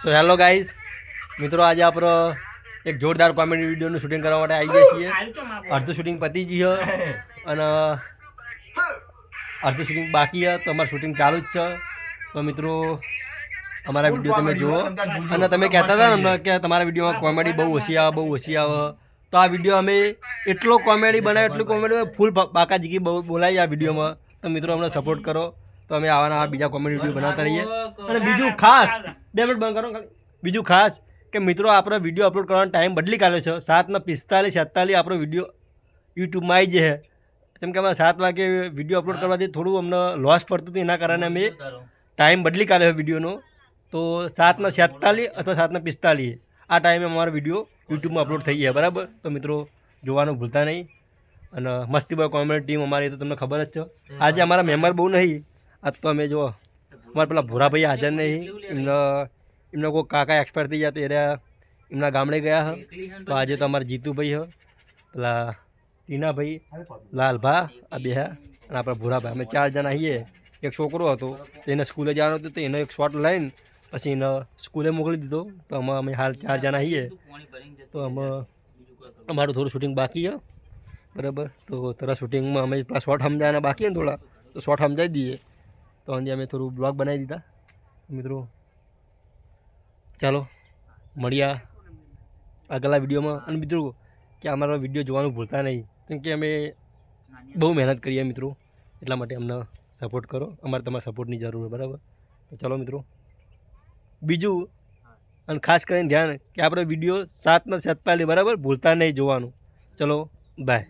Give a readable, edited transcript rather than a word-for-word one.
So hello guys મિત્રો, આજે આપણો એક જોરદાર કોમેડી વિડીયોનું શૂટિંગ કરવા માટે આવી ગયા છીએ. અડધું શૂટિંગ પતી ગયું અને અડધું શૂટિંગ બાકી છે, તો અમારું શૂટિંગ ચાલુ જ છે. તો મિત્રો, અમારા વિડીયો તમે જુઓ અને તમે કહેતા હતા ને કે તમારા વિડીયોમાં કોમેડી બહુ ઓછી આવે. તો આ વિડીયો અમે એટલો કોમેડી બનાવ્યો, એટલું કોમેડી ફૂલ બાકા જીકી બહુ બોલાવી આ વિડીયોમાં. તો મિત્રો, અમને સપોર્ટ કરો તો અમે આવા બીજા કોમેડી વિડીયો બનાવતા રહીએ. અને બીજું ખાસ 2 મિનિટ બંધ કરો. બીજું ખાસ કે મિત્રો, આપણો વિડીયો અપલોડ કરવાનો ટાઈમ બદલી કાઢ્યો છે. 7:45-47 આપણો વિડીયો યુટ્યુબમાં આવી જાય. કેમ કે અમે 7 વાગે વિડીયો અપલોડ કરવાથી થોડું અમને લોસ પડતું હતું, એના કારણે અમે ટાઈમ બદલી કાઢ્યો વિડીયોનો. તો 7:47 અથવા 7:45 આ ટાઈમે અમારો વિડીયો યુટ્યુબમાં અપલોડ થઈ ગયા, બરાબર. તો મિત્રો, જોવાનું ભૂલતા નહીં. અને મસ્તી બોય કોમેડી ટીમ અમારી તો તમને ખબર જ છે. આજે અમારા મેમ્બર બહુ નહીં. આજ તો અમે જો અમારા પેલા ભૂરાભાઈ હાજર નહીં, એમના કોઈ કાકા એક્સપાયર થઈ ગયા તો એમના ગામડે ગયા હ. તો આજે તો અમારા જીતુભાઈ હ, પેલા ટીનાભાઈ, લાલભા, આ બે અને આપણા ભૂરાભાઈ, અમે 4 જણા આવીએ. એક છોકરો હતો, એને સ્કૂલે જવાનું હતું, તો એનો એક શોટ લઈને પછી એને સ્કૂલે મોકલી દીધો. તો અમે હાલ 4 જણા આવીએ. તો અમારું થોડું શૂટિંગ બાકી છે, બરાબર. તો તરત શૂટિંગમાં અમે પેલા શોર્ટ સમજાવવાના બાકી ને થોડા, તો શોર્ટ સમજાવી દઈએ. તો આજે અમે થોડું બ્લોગ બનાવી દીધા. મિત્રો, ચાલો મળ્યા આગળના વિડીયોમાં. અને મિત્રો, કે અમારો વિડીયો જોવાનું ભૂલતા નહીં, કેમ કે અમે બહુ મહેનત કરીએ મિત્રો, એટલા માટે અમને સપોર્ટ કરો. અમારે તમારા સપોર્ટની જરૂર છે, બરાબર. તો ચાલો મિત્રો, બીજું અને ખાસ કરીને ધ્યાન કે આપણો વિડીયો 7:47 બરાબર ભૂલતા નહીં જોવાનું. ચલો બાય.